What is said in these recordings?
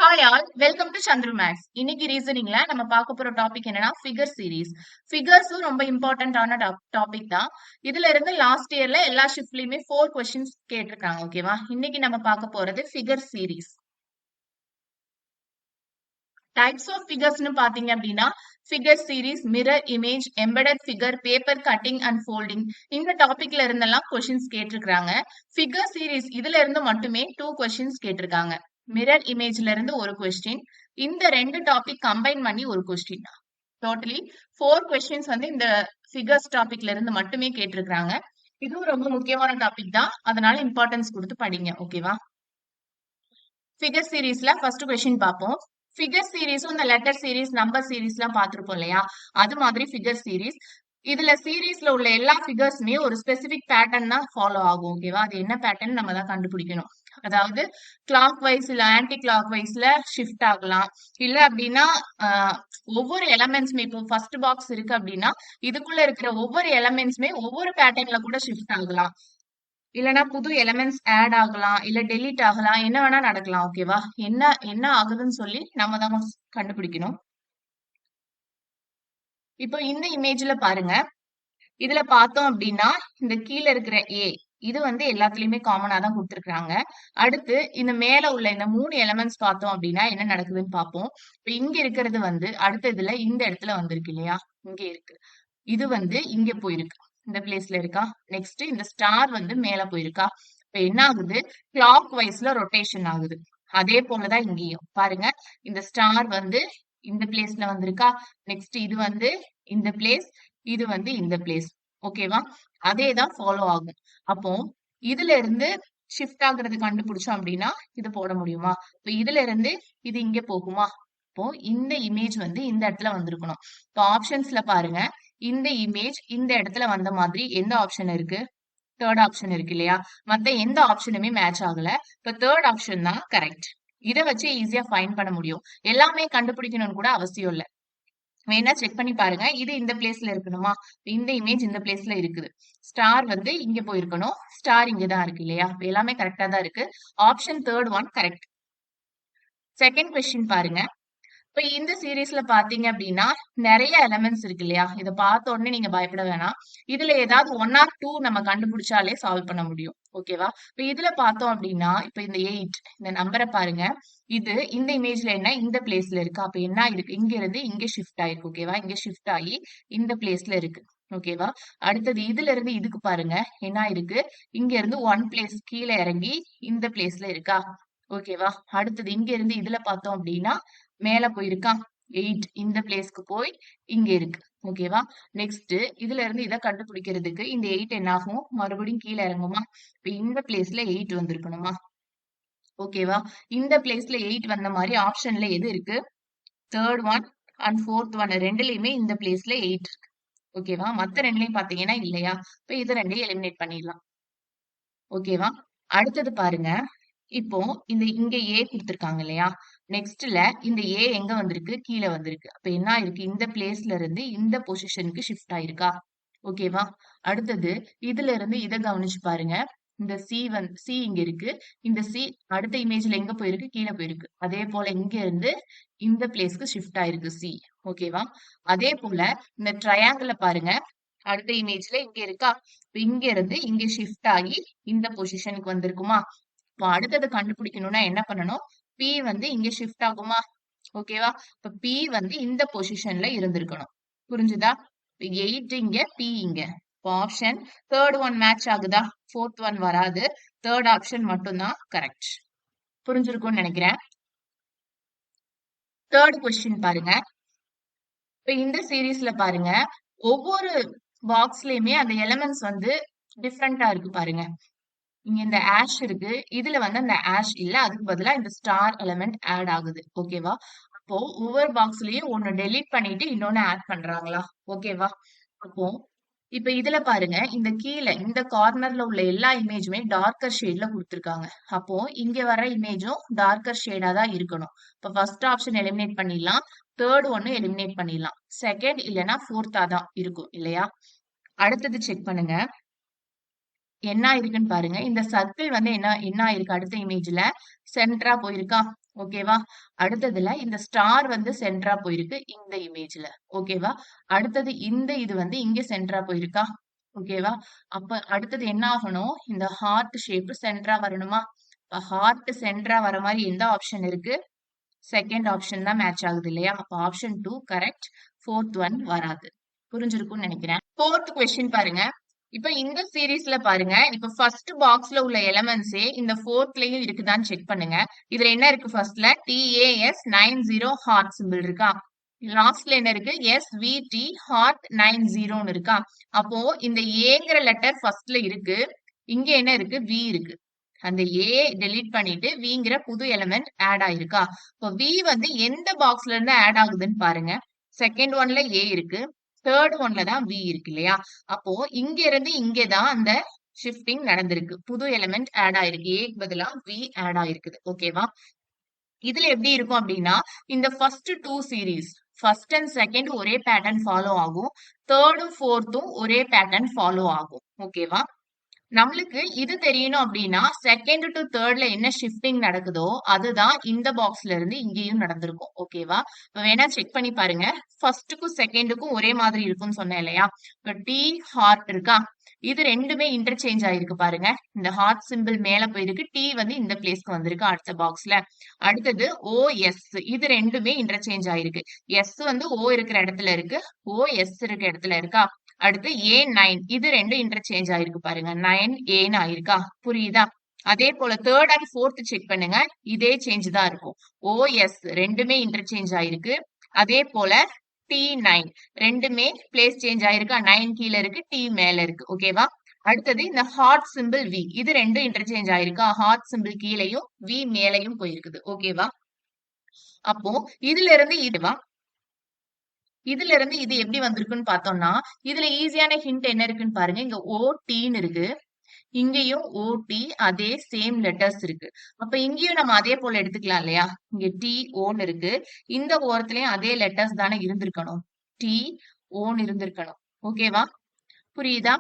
Hi all, welcome to Chandru maths. இன்னைக்கு ரீசனிங்ல நம்ம பார்க்க போற டாபிக் என்னன்னா ஃபிகர் சீரிஸ். ஃபிகர்ஸும் ரொம்ப இம்பார்ட்டன்டான டாபிக் தான். இதுல இருந்து லாஸ்ட் இயர்ல எல்லா ஷிஃப்ட்லயுமே 4 கொஸ்டின்ஸ் கேட்டிருக்காங்க. ஓகேவா? இன்னைக்கு நம்ம பார்க்க போறது ஃபிகர் சீரிஸ். டைப்ஸ் ஆஃப் ஃபிகர்ஸ்னு பாத்தீங்க அப்படின்னா figure series, mirror image, embedded figure, paper cutting and folding, இந்த டாபிக்ல இருந்தெல்லாம் கொஸ்டின்ஸ் கேட்டிருக்காங்க. ஃபிகர் சீரிஸ் இதுல இருந்து மட்டுமே 2 கொஸ்டின்ஸ் கேட்டிருக்காங்க. மிரர் இமேஜ்ல இருந்து ஒரு கொஸ்டின், இந்த ரெண்டு டாபிக் கம்பைன் பண்ணி ஒரு கொஸ்டின். டோட்டலி 4 கொஸ்டின்ஸ் வந்து இந்த ஃபிகர்ஸ் டாபிக்ல இருந்து மட்டுமே கேட்டிருக்காங்க. இதுவும் ரொம்ப முக்கியமான டாபிக் தான், அதனால இம்பார்ட்டன்ஸ் கொடுத்து படிங்க. ஓகேவா? ஃபிகர் சீரிஸ்ல ஃபர்ஸ்ட் கொஸ்டின் பார்ப்போம். ஃபிகர் சீரிஸும் இந்த லெட்டர் சீரிஸ், நம்பர் சீரிஸ் எல்லாம் பார்த்திருப்போம் இல்லையா? அது மாதிரி ஃபிகர் சீரிஸ். இதுல சீரிஸ்ல உள்ள எல்லா ஃபிகர்ஸுமே ஒரு ஸ்பெசிபிக் பேட்டர்ன் தான் ஃபாலோ ஆகும். ஓகேவா? அது என்ன பேட்டர்ன் நம்ம தான் கண்டுபிடிக்கணும். அதாவது கிளாக் வைஸ் இல்ல ஆன்டி கிளாக் வைஸ்ல ஷிஃப்ட் ஆகலாம். இல்ல அப்படின்னா ஒவ்வொரு எலமெண்ட்ஸுமே, இப்போ ஃபர்ஸ்ட் பாக்ஸ் இருக்கு அப்படின்னா இதுக்குள்ள இருக்கிற ஒவ்வொரு எலமெண்ட்ஸுமே ஒவ்வொரு பேட்டர்ன்ல கூட ஷிஃப்ட் ஆகலாம். இல்லனா புது எலிமெண்ட்ஸ் ஆட் ஆகலாம், இல்ல டெலீட் ஆகலாம், என்ன வேணா நடக்கலாம். ஓகேவா? என்ன என்ன ஆகுதுன்னு சொல்லி நம்ம தான் கண்டுபிடிக்கணும். இப்போ இந்த இமேஜ்ல பாருங்க. இதுல பார்த்தோம் அப்படின்னா இந்த கீழ இருக்கிற ஏ, இது வந்து எல்லாத்துலயுமே காமனா தான் கொடுத்திருக்காங்க. அடுத்து இந்த மேல உள்ள இந்த 3 எலிமெண்ட்ஸ் பார்த்தோம் அப்படின்னா என்ன நடக்குதுன்னு பார்ப்போம். இப்ப இங்க இருக்கிறது வந்து அடுத்த இதுல இந்த இடத்துல வந்திருக்கு இல்லையா? இங்க இருக்கு. இது வந்து இங்க போயிருக்கு. இந்த பிளேஸ்ல இருக்கா? நெக்ஸ்ட் இந்த ஸ்டார் வந்து மேல போயிருக்கா? இப்ப என்ன ஆகுது? கிளாக் வைஸ்ல ரொட்டேஷன் ஆகுது. அதே போலதான் இங்கேயும் பாருங்க. இந்த ஸ்டார் வந்து இந்த பிளேஸ்ல வந்திருக்கா? நெக்ஸ்ட் இது வந்து இந்த பிளேஸ், இது வந்து இந்த பிளேஸ். ஓகேவா? அதே தான் ஃபாலோ ஆகும். அப்போ இதுல இருந்து ஷிஃப்ட் ஆகுறது கண்டுபிடிச்சோம் அப்படின்னா இது போட முடியுமா? இப்ப இதுல இருந்து இது இங்க போகுமா? இப்போ இந்த இமேஜ் வந்து இந்த இடத்துல வந்திருக்கணும். இப்போ ஆப்ஷன்ஸ்ல பாருங்க. இந்த இமேஜ் இந்த இடத்துல வந்த மாதிரி எந்த ஆப்ஷன் இருக்கு? தேர்ட் ஆப்ஷன் இருக்கு இல்லையா? மத்த எந்த ஆப்ஷனுமே மேட்ச் ஆகல. இப்ப தேர்ட் ஆப்ஷன் தான் கரெக்ட். இத வச்சு ஈஸியா ஃபைண்ட் பண்ண முடியும். எல்லாமே கண்டுபிடிக்கணும்னு கூட அவசியம் இல்ல. வேணா செக் பண்ணி பாருங்க. இது இந்த பிளேஸ்ல இருக்கணுமா? இந்த இமேஜ் இந்த பிளேஸ்ல இருக்குது. ஸ்டார் வந்து இங்க போயிருக்கணும். ஸ்டார் இங்க தான் இருக்கு இல்லையா? எல்லாமே கரெக்டா தான் இருக்கு. Option third one correct. Second question பாருங்க. இப்ப இந்த சீரீஸ்ல பாத்தீங்க அப்படின்னா நிறைய எலிமெண்ட்ஸ் இருக்கு இல்லையா? இத பார்த்த உடனே நீங்க பயப்பட வேணாம். இதுல ஏதாவது 1 ஆர் 2 நம்ம கண்டுபிடிச்சாலே சால்வ் பண்ண முடியும். ஓகேவா? இப்ப இதுல பார்த்தோம் அப்படின்னா இப்ப இந்த 8 இந்த நம்பரை பாருங்க. இது இந்த இமேஜ்ல என்ன இந்த பிளேஸ்ல இருக்கு. அப்ப என்ன இருக்கு? இங்க இருந்து இங்க ஷிஃப்ட் ஆயிருக்கு. ஓகேவா? இங்க ஷிஃப்ட் ஆகி இந்த பிளேஸ்ல இருக்கு. ஓகேவா? அடுத்தது இதுல இருந்து இதுக்கு பாருங்க. என்ன இருக்கு? இங்க இருந்து 1 பிளேஸ் கீழே இறங்கி இந்த பிளேஸ்ல இருக்கா? ஓகேவா? அடுத்தது இங்க இருந்து இதுல பார்த்தோம் அப்படின்னா மேல போயிருக்கா? 8 இந்த பிளேஸ்க்கு போய் இங்க இருக்கு. ஓகேவா? நெக்ஸ்ட் இதுல இருந்து இத கண்டுபிடிக்கிறதுக்கு இந்த 8 என்ன ஆகும்? மறுபடியும் கீழ இறங்குமா? இப்ப இந்த பிளேஸ்ல 8 வந்திருக்கணுமா? ஓகேவா? இந்த பிளேஸ்ல 8 வந்த மாதிரி ஆப்ஷன்ல எது இருக்கு? Third one and fourth one ரெண்டுலயுமே இந்த பிளேஸ்ல 8 இருக்கு. ஓகேவா? மத்த ரெண்டுலயும் பாத்தீங்கன்னா இல்லையா? இப்ப இது ரெண்டையும் எலிமினேட் பண்ணிடலாம். ஓகேவா? அடுத்தது பாருங்க. இப்போ இங்க ஏ குடுத்திருக்காங்க இல்லையா? நெக்ஸ்ட்ல இந்த ஏ எங்க வந்திருக்கு? கீழ வந்திருக்கு. அப்ப என்ன ஆயிருக்கு? இந்த பிளேஸ்ல இருந்து இந்த பொசிஷனுக்கு ஷிஃப்ட் ஆயிருக்கா? ஓகேவா? அடுத்தது இதுல இருந்து இத கவனிச்சு பாருங்க. இந்த சி இங்க இருக்கு. இந்த சி அடுத்த இமேஜ்ல எங்க போயிருக்கு? கீழ போயிருக்கு. அதே போல இங்க இருந்து இந்த பிளேஸ்க்கு ஷிஃப்ட் ஆயிருக்கு சி. ஓகேவா? அதே போல இந்த ட்ரையாங்கிள பாருங்க. அடுத்த இமேஜ்ல இங்க இருக்கா? இப்ப இங்க இருந்து இங்க ஷிஃப்ட் ஆகி இந்த பொசிஷனுக்கு வந்திருக்குமா? இப்போ அடுத்தது கண்டுபிடிக்கணும்னா என்ன பண்ணணும்? P வந்து இங்க ஷிஃப்ட் ஆகுமா? ஓகேவா? இப்ப P வந்து இந்த பொசிஷன்ல இருந்திருக்கணும். புரிஞ்சுதா? 8 இங்க, P இங்க. இப்போ ஆப்ஷன் தேர்ட் ஒன் மேட்ச் ஆகுதா? ஃபோர்த் ஒன் வராது. தேர்ட் ஆப்ஷன் மட்டும்தான் கரெக்ட். புரிஞ்சிருக்கும்னு நினைக்கிறேன். தேர்ட் கொஸ்டின் பாருங்க. இப்ப இந்த சீரீஸ்ல பாருங்க. ஒவ்வொரு பாக்ஸ்லயுமே அந்த எலிமெண்ட்ஸ் வந்து டிஃப்ரெண்டா இருக்கு பாருங்க. இங்க இந்த ஆஷ் இருக்கு. இதுல வந்து அந்த ஆஷ் இல்ல. அதுக்கு பதிலா இந்த ஸ்டார் எலிமெண்ட் ஆட் ஆகுது. ஓகேவா? அப்போ ஒவ்வொரு பாக்ஸ்லயும் ஒண்ணு டெலீட் பண்ணிட்டு இன்னொன்னு ஆட் பண்றாங்களா? ஓகேவா? அப்போ இப்ப இதுல பாருங்க. இந்த கீழ இந்த கார்னர்ல உள்ள எல்லா இமேஜுமே டார்க்கர் ஷேட்ல குடுத்திருக்காங்க. அப்போ இங்க வர இமேஜும் டார்க்கர் ஷேடா தான் இருக்கணும். இப்ப ஃபர்ஸ்ட் ஆப்ஷன் எலிமினேட் பண்ணிடலாம். தேர்ட் ஒன்னு எலிமினேட் பண்ணிடலாம். செகண்ட் இல்லனா ஃபோர்த்தா தான் இருக்கும் இல்லையா? அடுத்தது செக் பண்ணுங்க. என்ன ஆயிருக்குன்னு பாருங்க. இந்த சர்க்கிள் வந்து என்ன என்ன ஆயிருக்கு? அடுத்த இமேஜ்ல சென்டரா போயிருக்கா? ஓகேவா? அடுத்ததுல இந்த ஸ்டார் வந்து சென்டரா போயிருக்கு இந்த இமேஜ்ல. ஓகேவா? அடுத்தது இந்த இது வந்து இங்க சென்டரா போயிருக்கா? ஓகேவா? அப்ப அடுத்தது என்ன ஆகணும்? இந்த ஹார்ட் ஷேப் சென்டரா வரணுமா? ஹார்ட் சென்டரா வர மாரி எந்த ஆப்ஷன் இருக்கு? செகண்ட் ஆப்ஷன் தான் மேட்ச் ஆகுது இல்லையா? அப்ப ஆப்ஷன் 2 கரெக்ட். ஃபோர்த் ஒன் வராது. புரிஞ்சிருக்கும்னு நினைக்கிறேன். ஃபோர்த் கொஸ்டின் பாருங்க. இப்ப இந்த சீரீஸ்ல பாருங்க. இப்ப ஃபர்ஸ்ட் பாக்ஸ்ல உள்ள எலமெண்ட்ஸே இந்த ஃபோர்த்லயும் இருக்குதான்னு செக் பண்ணுங்க. இதுல என்ன இருக்கு ஃபர்ஸ்ட்ல? TAS90 ஹார்ட் சிம்பிள் இருக்கா? லாஸ்ட்ல என்ன இருக்கு? SVT ஹார்ட் 90ன்னு இருக்கா? அப்போ இந்த ஏங்கிற லெட்டர் ஃபர்ஸ்ட்ல இருக்கு. இங்க என்ன இருக்கு? V இருக்கு. அந்த A டெலீட் பண்ணிட்டு Vங்கிற புது எலிமெண்ட் ஆட் ஆயிருக்கா? இப்போ V வந்து எந்த பாக்ஸ்ல இருந்து ஆட் ஆகுதுன்னு பாருங்க. செகண்ட் ஒன்ல A இருக்கு. தேர்ட் ஒன்ல தான் V இருக்கு இல்லையா? அப்போ இங்க இருந்து இங்க தான் அந்த ஷிஃப்டிங் நடந்திருக்கு. புது எலிமெண்ட் ஆட் ஆயிருக்கு. A க்கு பதிலா V ஆட் ஆயிருக்குது. ஓகேவா? இதுல எப்படி இருக்கும் அப்படின்னா இந்த first two series first and second ஒரே பேட்டர்ன் ஃபாலோ ஆகும். தேர்டும் ஃபோர்த்தும் ஒரே பேட்டர்ன் ஃபாலோ ஆகும். ஓகேவா? நம்மளுக்கு இது தெரியணும் அப்படின்னா செகண்ட் டு தேர்ட்ல என்ன ஷிஃப்டிங் நடக்குதோ அதுதான் இந்த பாக்ஸ்ல இருந்து இங்கேயும் நடந்திருக்கும். ஓகேவா? இப்ப வேணா செக் பண்ணி பாருங்க. ஃபர்ஸ்ட்டுக்கும் செகண்டுக்கும் ஒரே மாதிரி இருக்கும்னு சொன்னேன் இல்லையா? இப்ப டி ஹார்ட் இருக்கா? இது ரெண்டுமே இன்டர்சேஞ்ச் ஆயிருக்கு பாருங்க. இந்த ஹார்ட் சிம்பிள் மேல போயிருக்கு. டி வந்து இந்த பிளேஸ்க்கு வந்திருக்கு அடுத்த பாக்ஸ்ல. அடுத்தது OS இது ரெண்டுமே இன்டர்சேஞ்ச் ஆயிருக்கு. எஸ் வந்து O இருக்கிற இடத்துல இருக்கு. OS இருக்கிற இடத்துல இருக்கா? அடுத்து A9 இது ரெண்டும் இன்டர்சேஞ்ச் ஆயிருக்கு பாருங்க. 9Aன்னு ஆயிருக்கா? புரியுதா? அதே போல தேர்ட் அண்ட் ஃபோர்த் செக் பண்ணுங்க. இதே சேஞ்ச் தான் இருக்கும். OS ரெண்டுமே இன்டர்சேஞ்ச் ஆயிருக்கு. அதே போல T9 ரெண்டுமே பிளேஸ் சேஞ்ச் ஆயிருக்கா? 9 கீழ இருக்கு, T மேல இருக்கு. ஓகேவா? அடுத்தது இந்த ஹார்ட் சிம்பிள் V இது ரெண்டும் இன்டர்சேஞ்ச் ஆயிருக்கா? ஹார்ட் சிம்பிள் கீழேயும் V மேலையும் போயிருக்குது. ஓகேவா? அப்போ இதுல இருந்து இதுவா இதுல இருந்து இது எப்படி வந்திருக்குன்னு பார்த்தோம்னா இதுல ஈஸியான ஹிண்ட் என்ன இருக்குன்னு பாருங்க. இங்க OTன்னு இருக்கு. இங்கேயும் OT அதே சேம் லெட்டர்ஸ் இருக்கு. அப்ப இங்கேயும் நம்ம அதே போல எடுத்துக்கலாம் இல்லையா? இங்க TOன்னு இருக்கு. இந்த ஓரத்துலயும் அதே லெட்டர்ஸ் தானே இருந்திருக்கணும். TOன்னு இருந்திருக்கணும். ஓகேவா? புரியுதா?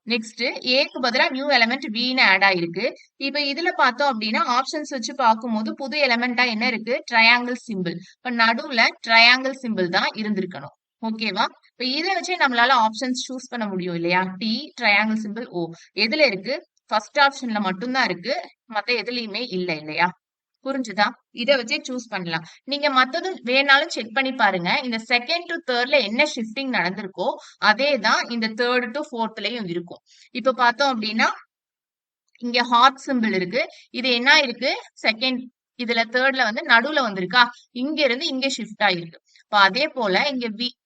நெக்ஸ்ட் ஏக்கு பதிலா நியூ எலிமெண்ட் வின்னு ஆட் ஆயிருக்கு. இப்ப இதுல பார்த்தோம் அப்படின்னா ஆப்ஷன்ஸ் வச்சு பார்க்கும்போது புது எலிமெண்டா என்ன இருக்கு? Triangle simple. இப்ப நடுவுல ட்ரையாங்கிள் சிம்பிள் தான் இருந்திருக்கணும். ஓகேவா? இப்ப இதை வச்சே நம்மளால ஆப்ஷன்ஸ் சூஸ் பண்ண முடியும் இல்லையா? டி ட்ரையாங்கிள் சிம்பிள் O எதுல இருக்கு? ஃபர்ஸ்ட் ஆப்ஷன்ல மட்டும்தான் இருக்கு. மத்த எதுலயுமே இல்ல இல்லையா? புரிஞ்சுதா? இத வச்சே சூஸ் பண்ணலாம். நீங்க மத்ததும் வேணாலும் செக் பண்ணி பாருங்க. இந்த செகண்ட் டு தேர்ட்ல என்ன ஷிஃப்டிங் நடந்திருக்கோ அதே தான் இந்த தேர்ட் டு ஃபோர்த்லயும் இருக்கும். இப்ப பார்த்தோம் அப்படின்னா இங்க ஹார்ட் சிம்பிள் இருக்கு. இது என்ன இருக்கு? செகண்ட் இதுல தேர்ட்ல வந்து நடுவுல வந்திருக்கா? இங்க இருந்து இங்க ஷிஃப்ட் ஆயிருக்கு. இப்ப அதே போல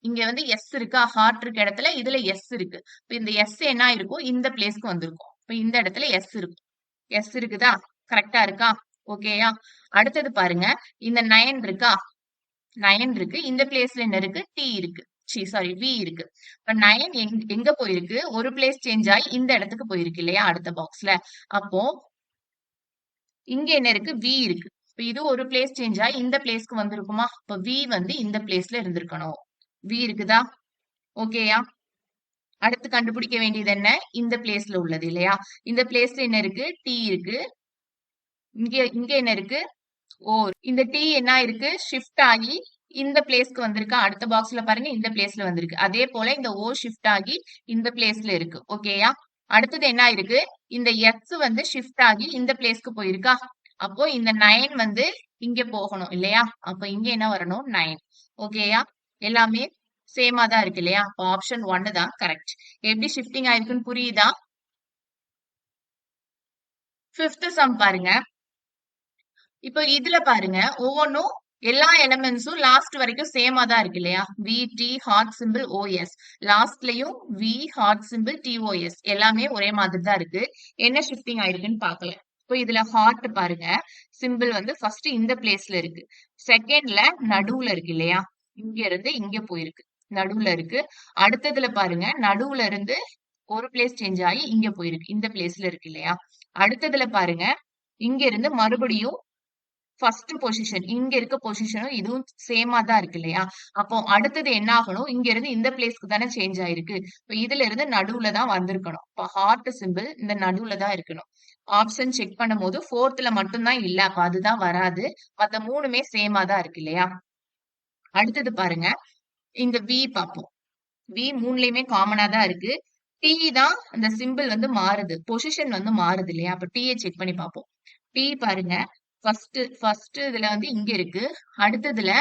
இங்க வந்து எஸ் இருக்கா? ஹார்ட் இருக்க இடத்துல இதுல எஸ் இருக்கு. இப்ப இந்த எஸ் என்ன இருக்கும்? இந்த பிளேஸ்க்கு வந்திருக்கும். இப்ப இந்த இடத்துல எஸ் இருக்கும். எஸ் இருக்குதா? கரெக்டா இருக்கா? ஓகேயா? அடுத்தது பாருங்க. இந்த 9 இருக்கா? 9 இருக்கு. இந்த பிளேஸ்ல என்ன இருக்கு? T இருக்கு. சாரி V இருக்கு. இப்ப 9 எங்க போயிருக்கு? ஒரு பிளேஸ் சேஞ்ச் ஆகி இந்த இடத்துக்கு போயிருக்கு இல்லையா? அடுத்த பாக்ஸ்ல. அப்போ இங்க என்ன இருக்கு? V இருக்கு. இப்ப இது ஒரு பிளேஸ் சேஞ்ச் ஆகி இந்த பிளேஸ்க்கு வந்திருக்குமா? இப்ப V வந்து இந்த பிளேஸ்ல இருந்திருக்கணும். V இருக்குதா? ஓகேயா? அடுத்து கண்டுபிடிக்க வேண்டியது என்ன? இந்த பிளேஸ்ல உள்ளது இல்லையா? இந்த பிளேஸ்ல என்ன இருக்கு? T இருக்கு. இங்க இங்க என்ன இருக்கு? ஓ இந்த T என்ன இருக்கு? ஷிஃப்ட் ஆகி இந்த பிளேஸ்க்கு வந்திருக்கா? அடுத்த பாக்ஸ்ல பாருங்க இந்த பிளேஸ்ல வந்திருக்கு. அதே போல இந்த O ஷிஃப்ட் ஆகி இந்த பிளேஸ்ல இருக்கு. ஓகேயா? அடுத்தது என்ன இருக்கு? இந்த S வந்து ஷிஃப்ட் ஆகி இந்த பிளேஸ்க்கு போயிருக்கா? அப்போ இந்த 9 வந்து இங்க போகணும் இல்லையா? அப்ப இங்க என்ன வரணும்? 9. ஓகேயா? எல்லாமே சேமா தான் இருக்கு இல்லையா? அப்ப ஆப்ஷன் 1 தான் கரெக்ட். எப்படி ஷிஃப்டிங் ஆயிருக்குன்னு புரியுதா? ஃபிஃப்த் சம் பாருங்க. இப்போ இதுல பாருங்க ஒவ்வொன்றும் எல்லா எலிமெண்ட்ஸும் லாஸ்ட் வரைக்கும் சேமா தான் இருக்கு இல்லையா? VT ஹார்ட் சிம்பிள் OS லாஸ்ட்லயும் V ஹார்ட் சிம்பிள் TOS எல்லாமே ஒரே மாதிரி தான் இருக்கு. என்ன ஷிஃப்டிங் ஆயிருக்குன்னு பார்க்கல. இப்போ இதுல ஹார்ட் பாருங்க சிம்பிள் வந்து ஃபர்ஸ்ட் இந்த பிளேஸ்ல இருக்கு. செகண்ட்ல நடுவுல இருக்கு இல்லையா? இங்க இருந்து இங்க போயிருக்கு. நடுவுல இருக்கு. அடுத்ததுல பாருங்க நடுவுல இருந்து ஒரு பிளேஸ் சேஞ்ச் ஆகி இங்க போயிருக்கு. இந்த பிளேஸ்ல இருக்கு இல்லையா? அடுத்ததுல பாருங்க இங்க இருந்து மறுபடியும் ஃபர்ஸ்ட் பொசிஷன் இங்க இருக்க பொசிஷனும் இதுவும் சேமா தான் இருக்கு இல்லையா? அப்போ அடுத்தது என்ன ஆகணும்? இங்க இருந்து இந்த பிளேஸ்க்கு தானே சேஞ்ச் ஆயிருக்கு. இப்ப இதுல இருந்து நடுவுல தான் வந்திருக்கணும். இப்ப ஹார்ட் சிம்பிள் இந்த நடுவுல தான் இருக்கணும். ஆப்ஷன் செக் பண்ணும்போது ஃபோர்த்ல மட்டும் தான் இல்ல. அப்ப அதுதான் வராது. மத்த மூணுமே சேமா தான் இருக்கு இல்லையா? அடுத்தது பாருங்க. இந்த வி பார்ப்போம். வி மூணுலயுமே காமனா தான் இருக்கு. டி தான் அந்த சிம்பிள் வந்து மாறுது. பொசிஷன் வந்து மாறுது இல்லையா? அப்ப டீய செக் பண்ணி பார்ப்போம். டி பாருங்க. ஃபர்ஸ்ட் இதுல வந்து இங்க இருக்கு. அடுத்ததுல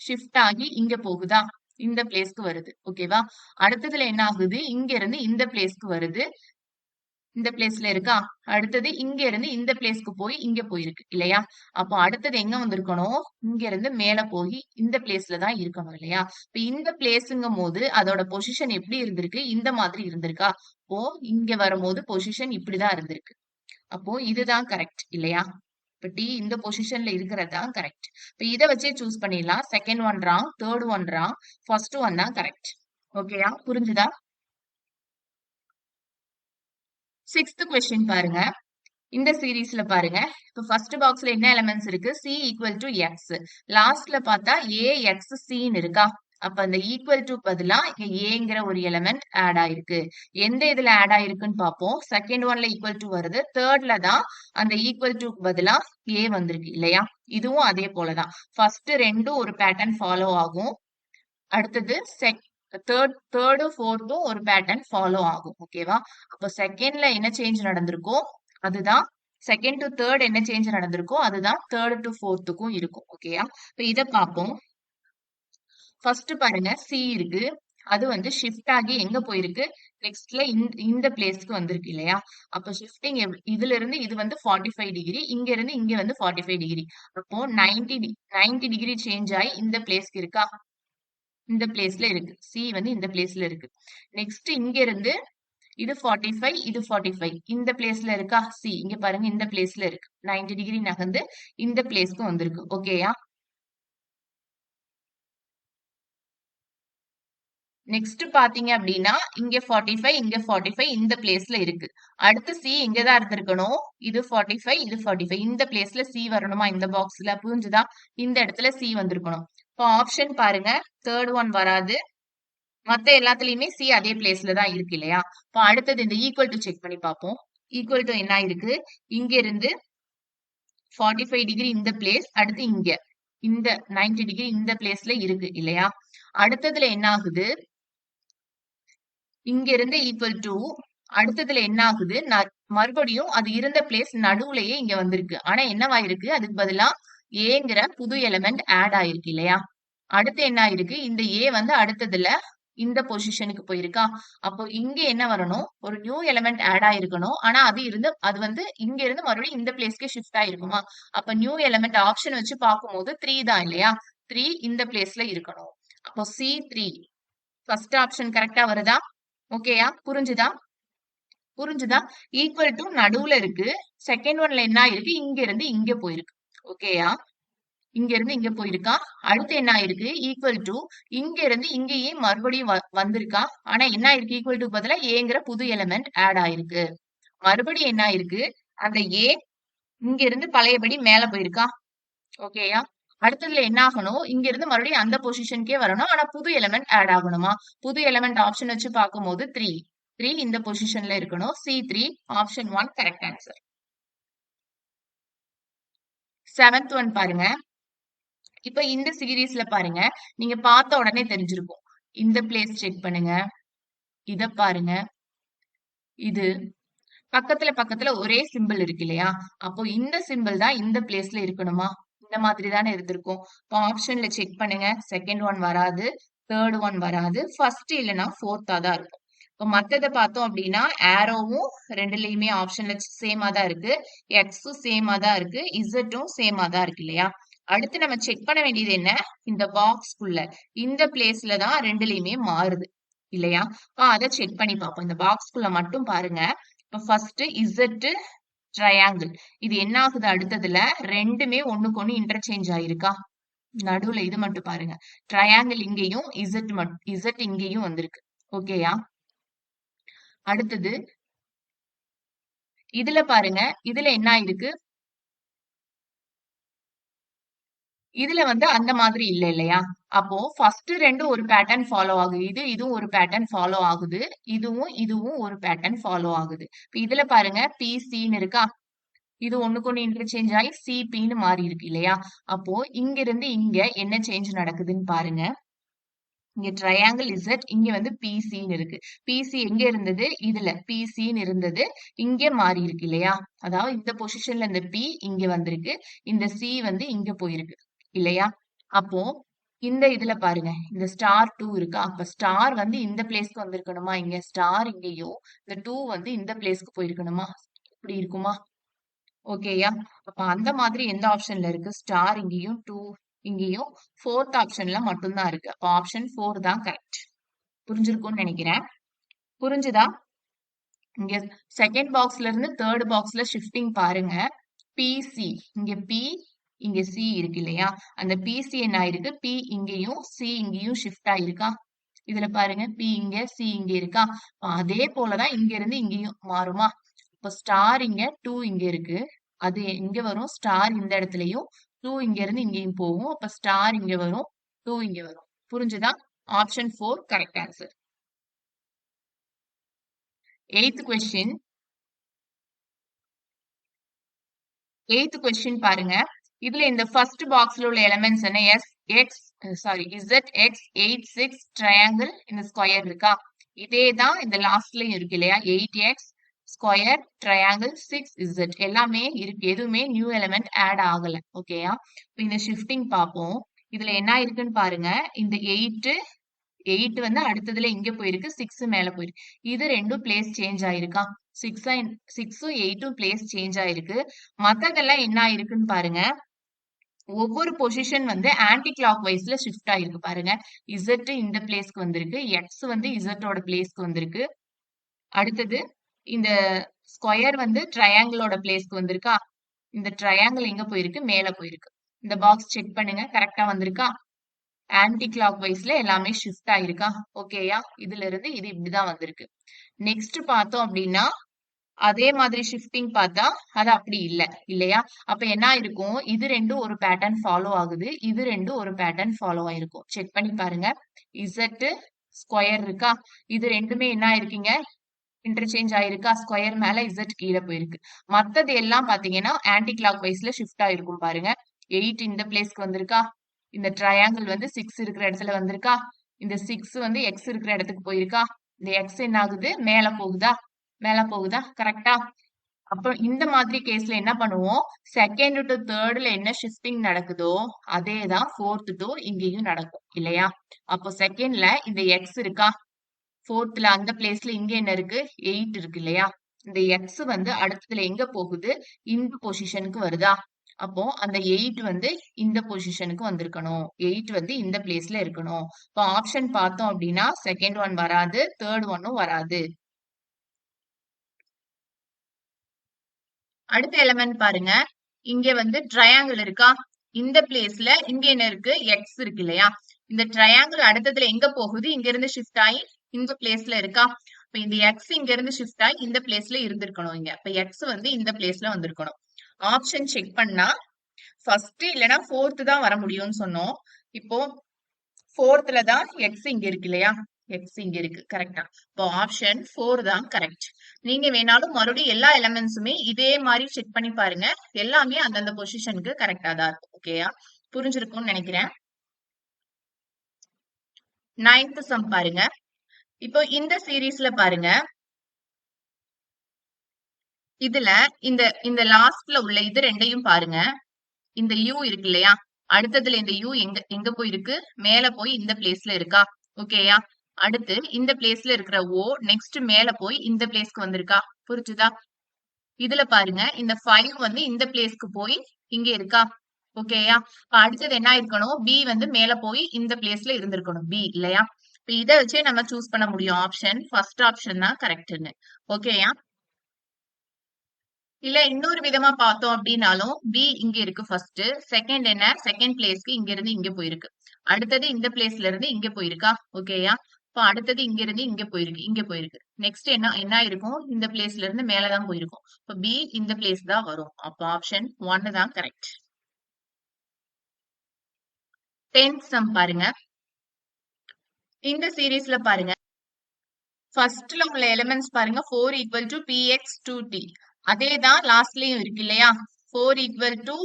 ஷிஃப்ட் ஆகி இங்க போகுதா? இந்த பிளேஸ்க்கு வருது. ஓகேவா? அடுத்ததுல என்ன ஆகுது? இங்க இருந்து இந்த பிளேஸ்க்கு வருது. இந்த பிளேஸ்ல இருக்கா? அடுத்தது இங்க இருந்து இந்த பிளேஸ்க்கு போய் இங்க போயிருக்கு இல்லையா? அப்போ அடுத்தது எங்க வந்திருக்கணும்? இங்க இருந்து மேல போய் இந்த பிளேஸ்ல தான் இருக்கணும் இல்லையா? இப்ப இந்த பிளேஸ்ங்கும் போது அதோட பொசிஷன் எப்படி இருந்திருக்கு? இந்த மாதிரி இருந்திருக்கா? அப்போ இங்க வரும்போது பொசிஷன் இப்படிதான் இருந்திருக்கு. அப்போ இதுதான் கரெக்ட் இல்லையா? இப்ப டி இந்த பொசிஷன்ல இருக்கிறது தான் கரெக்ட். இப்ப இதை வச்சே சூஸ் பண்ணிடலாம். Second one wrong, third one wrong, first one தான் கரெக்ட். ஓகேயா? புரிஞ்சுதா? சிக்ஸ்த் கொஸ்டின் பாருங்க. இந்த சீரீஸ்ல பாருங்க. இப்ப ஃபர்ஸ்ட் பாக்ஸ்ல என்ன எலிமெண்ட்ஸ் இருக்கு? C equal to X. லாஸ்ட்ல பார்த்தா AXCன்னு இருக்கா? அப்ப அந்த ஈக்குவல் டு பதிலா இங்க ஏங்கிற ஒரு எலிமெண்ட் ஆட் ஆயிருக்கு. எந்த இதுல ஆட் ஆயிருக்குன்னு பார்ப்போம். செகண்ட் ஒன்ல ஈக்குவல் டு வருது. தேர்ட்ல தான் அந்த ஈக்குவல் டு பதிலா ஏ வந்திருக்கு இல்லையா? இதுவும் அதே போலதான். ஃபர்ஸ்ட் ரெண்டும் ஒரு பேட்டர்ன் ஃபாலோ ஆகும். அடுத்தது தேர்டும் ஃபோர்த்தும் ஒரு பேட்டர்ன் ஃபாலோ ஆகும். ஓகேவா? அப்போ செகண்ட்ல என்ன சேஞ்ச் நடந்திருக்கோ அதுதான் செகண்ட் டு தேர்ட் என்ன சேஞ்ச் நடந்திருக்கோ அதுதான் தேர்ட் டு ஃபோர்த்துக்கும் இருக்கும். ஓகேயா? இப்ப இத பார்ப்போம். ஃபர்ஸ்ட் பாருங்க சி இருக்கு. அது வந்து ஷிஃப்ட் ஆகி எங்க போயிருக்கு? நெக்ஸ்ட்ல இந்த பிளேஸ்க்கு வந்திருக்கு இல்லையா? அப்ப ஷிஃப்டிங் இதுல இருந்து இது வந்து 45 டிகிரி, இங்க இருந்து இங்க வந்து 45 டிகிரி. அப்போ 90 டிகிரி சேஞ்ச் ஆகி இந்த பிளேஸ்க்கு இருக்கா? இந்த பிளேஸ்ல இருக்கு. சி வந்து இந்த பிளேஸ்ல இருக்கு. நெக்ஸ்ட் இங்க இருந்து இது 45 இது 45 இந்த பிளேஸ்ல இருக்கா? சி இங்க பாருங்க இந்த பிளேஸ்ல இருக்கு. 90 டிகிரி நகர்ந்து இந்த பிளேஸ்க்கு வந்திருக்கு. ஓகேயா? நெக்ஸ்ட் பாத்தீங்க அப்படின்னா இங்க 45 இங்க 45 இந்த பிளேஸ்ல இருக்கு. அடுத்து சி இங்கதான் இருந்திருக்கணும். இது 45 இது 45 இந்த பிளேஸ்ல சி வரணுமா? இந்த பாக்ஸ்ல புரிஞ்சுதா? இந்த இடத்துல சி வந்திருக்கணும். இப்போ ஆப்ஷன் பாருங்க. தேர்ட் ஒன் வராது. மத்த எல்லாத்துலயுமே சி அதே பிளேஸ்ல தான் இருக்கு இல்லையா? இப்போ அடுத்தது இந்த ஈக்குவல் டு செக் பண்ணி பார்ப்போம். ஈக்குவல் டு என்ன இருக்கு? இங்க இருந்து 45 டிகிரி இந்த பிளேஸ், அடுத்து இங்க இந்த 90 டிகிரி இந்த பிளேஸ்ல இருக்கு இல்லையா? அடுத்ததுல என்ன ஆகுது? இங்க இருந்து ஈக்குவல் டு அடுத்ததுல என்ன ஆகுது? மறுபடியும் அது இருந்த பிளேஸ் நடுவுலயே இங்க வந்திருக்கு. ஆனா என்னவாயிருக்கு? அதுக்கு பதிலா ஏங்கிற புது எலிமெண்ட் ஆட் ஆயிருக்கு இல்லையா? அடுத்து என்ன ஆயிருக்கு? இந்த ஏ வந்து அடுத்ததுல இந்த பொசிஷனுக்கு போயிருக்கா? அப்போ இங்க என்ன வரணும்? ஒரு நியூ எலிமெண்ட் ஆட் ஆயிருக்கணும். ஆனா அது வந்து இங்க இருந்து மறுபடியும் இந்த பிளேஸ்க்கு ஷிஃப்ட் ஆயிருக்குமா? அப்ப நியூ எலிமெண்ட் ஆப்ஷன் வச்சு பார்க்கும்போது 3 தான் இல்லையா? 3 இந்த பிளேஸ்ல இருக்கணும். அப்போ C3 ஃபர்ஸ்ட் ஆப்ஷன் கரெக்டா வருதா? ஓகேயா? புரிஞ்சுதா? புரிஞ்சுதா? ஈக்குவல் டு நடுவுல இருக்கு. செகண்ட் ஒன்ல என்ன ஆயிருக்கு? இங்க இருந்து இங்க போயிருக்கு. ஓகேயா? இங்க இருந்து இங்க போயிருக்கா. அடுத்து என்ன ஆயிருக்கு? ஈக்குவல் டு இங்க இருந்து இங்கேயே மறுபடியும் வந்திருக்கா. ஆனா என்ன ஆயிருக்கு? ஈக்குவல் டு பதிலா ஏங்கிற புது எலிமெண்ட் ஆட் ஆயிருக்கு. மறுபடியும் என்ன ஆயிருக்கு? அந்த ஏ இங்க இருந்து பழையபடி மேல போயிருக்கா. ஓகேயா? அடுத்ததுல என்ன ஆகணும்? இங்க இருந்து மறுபடியும் அந்த பொசிஷனுக்கே வரணும். ஆனா புது எலிமெண்ட் ஆட் ஆகணுமா? புது எலிமெண்ட் ஆப்ஷன் வச்சு பார்க்கும்போது 3 இந்த பொசிஷன்ல இருக்கணும். C3 option 1 correct answer. Seventh one பாருங்க. இப்ப இந்த சீரீஸ்ல பாருங்க. நீங்க பார்த்த உடனே தெரிஞ்சிருக்கும். இந்த பிளேஸ் செக் பண்ணுங்க. இத பாருங்க. இது பக்கத்துல பக்கத்துல ஒரே சிம்பிள் இருக்கு இல்லையா? அப்போ இந்த சிம்பிள் தான் இந்த பிளேஸ்ல இருக்கணுமா? இந்த மாதிரி தானே இருந்திருக்கும். இப்போ ஆப்ஷன்ல செக் பண்ணுங்க. செகண்ட் ஒன் வராது. தேர்ட் ஒன் வராது. ஃபர்ஸ்ட் இல்லைன்னா ஃபோர்த்தா தான் இருக்கும். இப்போ மத்தத பார்த்தோம் அப்படின்னா ஆரோவும் ரெண்டுலயுமே ஆப்ஷன்ல சேமா தான் இருக்கு. எக்ஸும் சேமா தான் இருக்கு. இசட்டும் சேமா தான் இருக்கு இல்லையா? அடுத்து நம்ம செக் பண்ண வேண்டியது என்ன? இந்த பாக்ஸ்க்குள்ள இந்த பிளேஸ்ல தான் ரெண்டுலயுமே மாறுது இல்லையா? அதை செக் பண்ணி பார்ப்போம். இந்த பாக்ஸ்க்குள்ள மட்டும் பாருங்க. இப்ப ஃபர்ஸ்ட் இசட் ட்ரையாங்கிள் இது என்ன ஆகுது? அடுத்ததுல ரெண்டுமே ஒண்ணுக்கு ஒண்ணு இன்டர்சேஞ்ச் ஆயிருக்கா? நடுவுல இது மட்டும் பாருங்க. ட்ரையாங்கிள் இங்கேயும் இசட் இங்கேயும் வந்திருக்கு. ஓகேயா? அடுத்தது இதுல பாருங்க. இதுல என்ன ஆயிருக்கு? இதுல வந்து அந்த மாதிரி இல்ல இல்லையா? அப்போ ஃபர்ஸ்ட் ரெண்டு ஒரு பேட்டர்ன் ஃபாலோ ஆகுது. இதுவும் ஒரு பேட்டர்ன் ஃபாலோ ஆகுது. இதுவும் ஒரு பேட்டர்ன் ஃபாலோ ஆகுது. இப்ப இதுல பாருங்க பிசின்னு இருக்கா? இது ஒண்ணுக்கு ஒண்ணு இன்டர்சேஞ்ச் ஆகி சிபின்னு மாறி இருக்கு இல்லையா? அப்போ இங்க இருந்து இங்க என்ன சேஞ்ச் நடக்குதுன்னு பாருங்க. இங்க ட்ரையாங்கிள் இசட் இங்க வந்து பிசின்னு இருக்கு. பிசி எங்க இருந்தது? இதுல பிசின்னு இருந்தது. இங்க மாறி இருக்கு இல்லையா? அதாவது இந்த பொசிஷன்ல இந்த பி இங்க வந்திருக்கு. இந்த சி வந்து இங்க போயிருக்கு இல்லையா? அப்போ இந்த இதுல பாருங்க. இந்த ஸ்டார் 2 இருக்கா? அப்ப ஸ்டார் வந்து இந்த பிளேஸ்க்கு வந்திருக்கணுமா? இங்க ஸ்டார் இங்கேயும் இந்த 2 வந்து இந்த பிளேஸ்க்கு போயிருக்கணுமா? இப்படி இருக்குமா? ஓகேயா? அப்ப அந்த மாதிரி எந்த ஆப்ஷன்ல இருக்கு? ஸ்டார் இங்கேயும் 2 இங்கேயும் ஃபோர்த் ஆப்ஷன்ல மட்டும்தான் இருக்கு. அப்ப ஆப்ஷன் 4 தான் கரெக்ட். புரிஞ்சிருக்கும்னு நினைக்கிறேன். புரிஞ்சுதா? இங்க செகண்ட் பாக்ஸ்ல இருந்து தேர்ட் பாக்ஸ்ல ஷிஃப்டிங் பாருங்க. பிசி இங்க பி இங்க சி இருக்கு இல்லையா? அந்த பிசி என்ன ஆயிருக்கு? பி இங்கேயும் சி இங்கேயும் ஷிஃப்ட் ஆயிருக்கா? இதுல பாருங்க பி இங்க சி இங்க இருக்கா? அதே போலதான் இங்க இருந்து இங்கேயும் மாறுமா? இப்ப ஸ்டார் இங்க 2 இங்க இருக்கு. அது இங்க வரும். ஸ்டார் இந்த இடத்துலயும் 2 இங்க இருந்து இங்கேயும் போகும். அப்ப ஸ்டார் இங்க வரும். 2 இங்க வரும். புரிஞ்சுதா? Option 4 correct answer. Eighth question. Eighth question பாருங்க. இதுல இந்த ஃபர்ஸ்ட் பாக்ஸ்ல உள்ள எலிமெண்ட்ஸ் என்ன? இசட் எக்ஸ் 8 6 ட்ரையாங்கிள் இந்த ஸ்கொயர் இருக்கா? இதே தான் இந்த லாஸ்ட்லயும் இருக்கு இல்லையா? 8x ஸ்கொயர் ட்ரையாங்கிள் 6z எல்லாமே இருக்கு. எதுவுமே நியூ எலிமெண்ட் ஆட் ஆகல. ஓகேயா? இப்போ இந்த ஷிஃப்டிங் பார்ப்போம். இதுல என்ன இருக்குன்னு பாருங்க. இந்த 8 வந்து அடுத்ததுல இங்க போயிருக்கு. 6 மேல போயிருக்கு. இது ரெண்டும் பிளேஸ் சேஞ்ச் ஆயிருக்கா? 6ம் 8ம் பிளேஸ் சேஞ்ச் ஆயிருக்கு. மத்ததெல்லாம் என்ன ஆயிருக்குன்னு பாருங்க. ஒவ்வொரு பொசிஷன் வந்து ஆன்டி கிளாக் வைஸ்ல ஷிஃப்ட் ஆயிருக்கு பாருங்க. இசட் இந்த பிளேஸ்க்கு வந்திருக்கு. எக்ஸ் வந்து இசட்டோட பிளேஸ்க்கு வந்திருக்கு. அடுத்தது இந்த ஸ்கொயர் வந்து ட்ரையாங்கிளோட பிளேஸ்க்கு வந்திருக்கா? இந்த ட்ரையாங்கிள் எங்க போயிருக்கு? மேல போயிருக்கு. இந்த பாக்ஸ் செக் பண்ணுங்க. கரெக்டா வந்திருக்கா? ஆன்டி கிளாக் வைஸ்ல எல்லாமே ஷிஃப்ட் ஆயிருக்கா? ஓகேயா? இதுல இருந்து இது இப்படிதான் வந்திருக்கு. நெக்ஸ்ட் பார்த்தோம் அப்படின்னா அதே மாதிரி ஷிஃப்டிங் பார்த்தா அது அப்படி இல்ல இல்லையா? அப்ப என்ன ஆயிருக்கும்? இது ரெண்டும் ஒரு பேட்டர்ன் ஃபாலோ ஆகுது. இது ரெண்டும் ஒரு பேட்டர்ன் ஃபாலோ ஆயிருக்கும். செக் பண்ணி பாருங்க. இசட் ஸ்கொயர் இருக்கா? இது ரெண்டுமே என்ன ஆயிருக்கீங்க? இன்டர்சேஞ்ச் ஆயிருக்கா? ஸ்கொயர் மேல இசட் கீழே போயிருக்கு. மத்தது எல்லாம் பாத்தீங்கன்னா ஆன்டி கிளாக் வைஸ்ல ஷிஃப்ட் ஆயிருக்கும் பாருங்க. 8 இந்த பிளேஸ்க்கு வந்திருக்கா? இந்த ட்ரையாங்கிள் வந்து 6 இருக்கிற இடத்துல வந்திருக்கா? இந்த 6 வந்து எக்ஸ் இருக்கிற இடத்துக்கு போயிருக்கா? இந்த எக்ஸ் என்ன ஆகுது? மேல போகுதா? மேல போகுதா? கரெக்டா? அப்ப இந்த மாதிரி கேஸ்ல என்ன பண்ணுவோம்? செகண்ட் டு தேர்ட்ல என்ன ஷிஃப்டிங் நடக்குதோ அதேதான் ஃபோர்த் டு இங்கேயும் நடக்கும் இல்லையா? அப்போ செகண்ட்ல இந்த எக்ஸ் இருக்கா? ஃபோர்த்ல அந்த பிளேஸ்ல இங்க என்ன இருக்கு? 8 இருக்கு இல்லையா? இந்த எக்ஸ் வந்து அடுத்ததுல எங்க போகுது? இந்த பொசிஷனுக்கு வருதா? அப்போ அந்த 8 வந்து இந்த பொசிஷனுக்கு வந்திருக்கணும். 8 வந்து இந்த பிளேஸ்ல இருக்கணும். இப்போ ஆப்ஷன் பார்த்தோம் அப்படின்னா செகண்ட் ஒன் வராது, தேர்ட் ஒன்னும் வராது. அடுத்த எலிமெண்ட் பாருங்க. இங்க வந்து ட்ரையாங்கிள் இருக்கா? இந்த பிளேஸ்ல இங்க என்ன இருக்கு? எக்ஸ் இருக்கு இல்லையா? இந்த ட்ரையாங்கிள் அடுத்ததுல எங்க போகுது? இங்க இருந்து ஷிஃப்ட் ஆகி இந்த பிளேஸ்ல இருக்கா? இப்ப இந்த எக்ஸ் இங்க இருந்து ஷிஃப்ட் ஆகி இந்த பிளேஸ்ல இருந்திருக்கணும் இங்க. இப்ப எக்ஸ் வந்து இந்த பிளேஸ்ல வந்திருக்கணும். ஆப்ஷன் செக் பண்ணா ஃபர்ஸ்ட் இல்லனா ஃபோர்த் தான் வர முடியும்னு சொன்னோம். இப்போ ஃபோர்த்ல தான் எக்ஸ் இங்க இருக்கு இல்லையா? எக்ஸ் இங்க இருக்கு. கரெக்டா? இப்போ ஆப்ஷன் 4 தான் கரெக்ட். நீங்க வேணாலும் மறுபடியும் எல்லா எலிமெண்ட்ஸுமே இதே மாதிரி செக் பண்ணி பாருங்க. எல்லாமே அந்தந்த பொசிஷனுக்கு கரெக்டா தான் இருக்கும். ஓகேயா? புரிஞ்சிருக்கும்னு நினைக்கிறேன். 9th சம் பாருங்க. இப்போ இந்த சீரீஸ்ல பாருங்க. இதுல இந்த இந்த லாஸ்ட்ல உள்ள இது ரெண்டையும் பாருங்க. இந்த யூ இருக்கு இல்லையா? அடுத்ததுல இந்த யூ எங்க எங்க போயிருக்கு? மேல போய் இந்த பிளேஸ்ல இருக்கா? ஓகேயா? அடுத்து இந்த பிளேஸ்ல இருக்கிற ஓ நெக்ஸ்ட் மேல போய் இந்த பிளேஸ்க்கு வந்திருக்கா? புரிஞ்சுதா? இதுல பாருங்க இந்த 5 வந்து இந்த பிளேஸ்க்கு போய் இங்க இருக்கா? ஓகேயா? இப்ப அடுத்தது என்ன இருக்கணும்? பி வந்து மேல போய் இந்த பிளேஸ்ல இருந்திருக்கணும். பி இல்லையா? இப்ப இதை வச்சே நம்ம சூஸ் பண்ண முடியும் ஆப்ஷன். ஃபர்ஸ்ட் ஆப்ஷன் தான் கரெக்ட்னு. ஓகேயா? இல்ல இன்னொரு விதமா பார்த்தோம் அப்படின்னாலும் பி இங்க இருக்கு ஃபர்ஸ்ட். செகண்ட் என்ன? செகண்ட் பிளேஸ்க்கு இங்க இருந்து இங்க போயிருக்கு. அடுத்தது இந்த பிளேஸ்ல இருந்து இங்க போயிருக்கா? ஓகேயா? இப்ப அடுத்தது இங்க இருந்து இங்க போயிருக்கு. இங்க போயிருக்கு. நெக்ஸ்ட் என்ன என்ன இருக்கும்? இந்த பிளேஸ்ல இருந்து மேலதான் போயிருக்கும். இப்ப பி இந்த பிளேஸ் தான் வரும். அப்ப ஆப்ஷன் 1 தான் கரெக்ட். 10th சம் பாருங்க. இந்த சீரீஸ்ல பாருங்க, ஃபர்ஸ்ட்ல உள்ள எலிமெண்ட்ஸ் பாருங்க 4 ஈக்குவல் டு px 2t. அதே தான் லாஸ்ட்லயும் இருக்கு இல்லையா? 4 ஈக்குவல் டு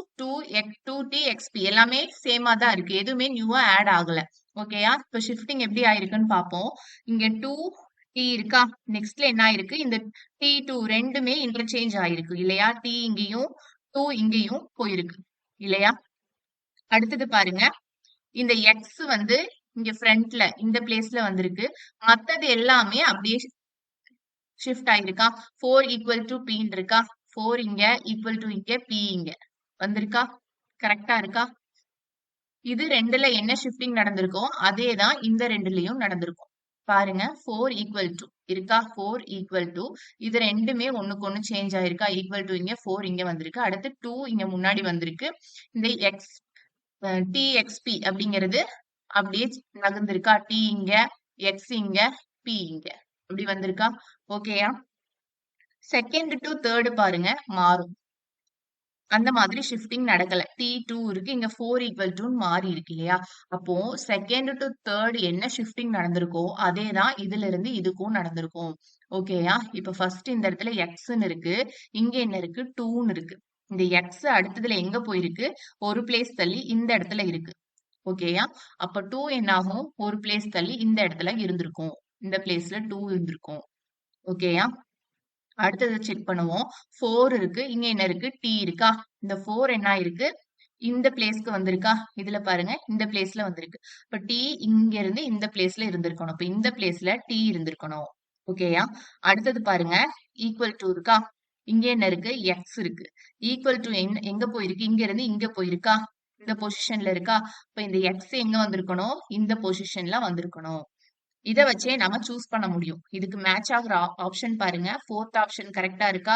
2t xp எல்லாமே சேமா தான் இருக்கு. எதுவுமே நியூவா ஆட் ஆகல. ஓகேயா? இப்போ ஷிஃப்டிங் எப்படி ஆயிருக்குன்னு பார்ப்போம். இங்க 2t இருக்கா? நெக்ஸ்ட்ல என்ன ஆயிருக்கு? இந்த t2 ரெண்டுமே இன்டர்சேஞ்ச் ஆயிருக்கு இல்லையா? t இங்கேயும் 2 இங்கேயும் போயிருக்கு இல்லையா? அடுத்தது பாருங்க, இந்த எக்ஸ் வந்து இங்க ஃப்ரண்ட்ல இந்த பிளேஸ்ல வந்திருக்கு. மத்தது எல்லாமே அப்படியே ஷிஃப்ட் ஆயிருக்கா? 4 ஈக்குவல் டு பின்னு இருக்கா? 4 இங்க ஈக்குவல் டு இங்க பி இங்க வந்திருக்கா? கரெக்டா இருக்கா? இது ரெண்டுல என்ன ஷிஃப்டிங் நடந்திருக்கோ அதே தான் இந்த ரெண்டுலயும் நடந்திருக்கும். பாருங்க 4 ஈக்குவல் டு இருக்கா? 4 ஈக்குவல் டு இது ரெண்டுமே ஒண்ணுக்கு ஒண்ணு சேஞ்ச் ஆயிருக்கா? ஈக்குவல் டு இங்க 4 இங்க வந்திருக்கு. அடுத்து 2 இங்க முன்னாடி வந்திருக்கு. இந்த எக்ஸ் டிஎக்ஸ்பி அப்படிங்கிறது அப்படியே நகர்ந்திருக்கா? டி இங்க, எக்ஸ் இங்க, பி இங்க இப்படி வந்திருக்கா? ஓகேயா? செகண்ட் டு தேர்ட் பாருங்க மாறும். அந்த மாதிரி ஷிஃப்டிங் நடக்கல. T2 இருக்கு, இங்க 4 ஈக்குவல் டு மாறி இருக்கு இல்லையா? அப்போ செகண்ட் டு தேர்ட் என்ன ஷிஃப்டிங் நடந்திருக்கோ அதே தான் இதுல இருந்து இதுக்கும் நடந்திருக்கும். ஓகேயா? இப்ப ஃபர்ஸ்ட் இந்த இடத்துல எக்ஸ்ன்னு இருக்கு, இங்க என்ன இருக்கு? 2ன்னு இருக்கு. இந்த எக்ஸ் அடுத்ததுல எங்க போயிருக்கு? ஒரு பிளேஸ் தள்ளி இந்த இடத்துல இருக்கு. ஓகேயா? அப்ப 2 என்ன ஆகும்? ஒரு பிளேஸ் தள்ளி இந்த இடத்துல இருந்திருக்கும். இந்த பிளேஸ்ல 2 இருந்திருக்கும். ஓகேயா? அடுத்தது செக் பண்ணுவோம். 4 இருக்கு. இங்க என்ன இருக்கு? T இருக்கா? இந்த 4 என்ன இருக்கு? இந்த பிளேஸ்க்கு வந்திருக்கா? இதுல பாருங்க இந்த பிளேஸ்ல வந்திருக்கு. இப்ப T இங்க இருந்து இந்த பிளேஸ்ல இருந்திருக்கணும். இப்ப இந்த பிளேஸ்ல T இருந்திருக்கணும். ஓகேயா? அடுத்தது பாருங்க ஈக்குவல் டு இருக்கா? இங்க என்ன இருக்கு? X இருக்கு. ஈக்குவல் டு எங்க போயிருக்கு? இங்க இருந்து இங்க போயிருக்கா? இந்த பொசிஷன்ல இருக்கா? இப்ப இந்த X எங்க வந்திருக்கணும்? இந்த பொசிஷன்ல வந்திருக்கணும். இத வச்சே நம்ம சூஸ் பண்ண முடியும். இதுக்கு மேட்ச் ஆகுற ஆப்ஷன் பாருங்க. 4th ஆப்ஷன் கரெக்டா இருக்கா?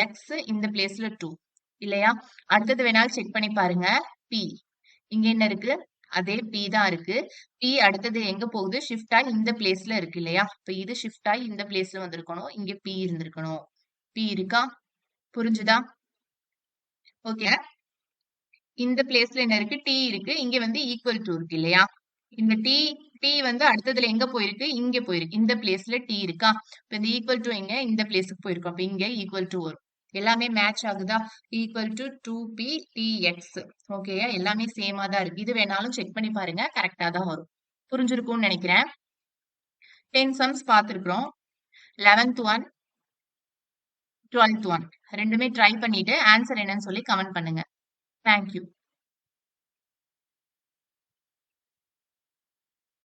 எக்ஸ் இந்த பிளேஸ்ல 2 இல்லையா? அடுத்தது வேணாலும் செக் பண்ணி பாருங்க. பி இங்க என்ன இருக்கு? அதே பி தான் இருக்கு. பி அடுத்தது எங்க போகுது? ஷிஃப்ட் ஆகி இந்த பிளேஸ்ல இருக்கு இல்லையா? இப்ப இது ஷிஃப்ட் ஆகி இந்த பிளேஸ்ல வந்திருக்கணும். இங்க பி இருந்திருக்கணும். பி இருக்கா? புரிஞ்சுதா? ஓகே. இந்த பிளேஸ்ல என்ன இருக்கு? டி இருக்கு. இங்க வந்து ஈக்குவல் டு இருக்கு இல்லையா? இந்த டி வந்து அடுத்ததுல எங்க போயிருக்கு? இங்க போயிருக்கு. இந்த பிளேஸ்ல டி இருக்கா? இப்ப இந்த ஈக்குவல் டு எங்க? இந்த பிளேஸ்க்கு போயிருக்கும். அப்ப இங்க ஈக்குவல் டு வரும். எல்லாமே மேட்ச் ஆகுதா? Equal to 2p tx. ஓகேயா? எல்லாமே சேமா தான் இருக்கு. இது வேணாலும் செக் பண்ணி பாருங்க. கரெக்டா தான் வரும். புரிஞ்சிருக்கும்னு நினைக்கிறேன். 10 சம்ஸ் பார்த்திருக்கிறோம். 11th ஒன், 12th ஒன் ரெண்டுமே ட்ரை பண்ணிட்டு ஆன்சர் என்னன்னு சொல்லி கமெண்ட் பண்ணுங்க. தேங்க்யூ.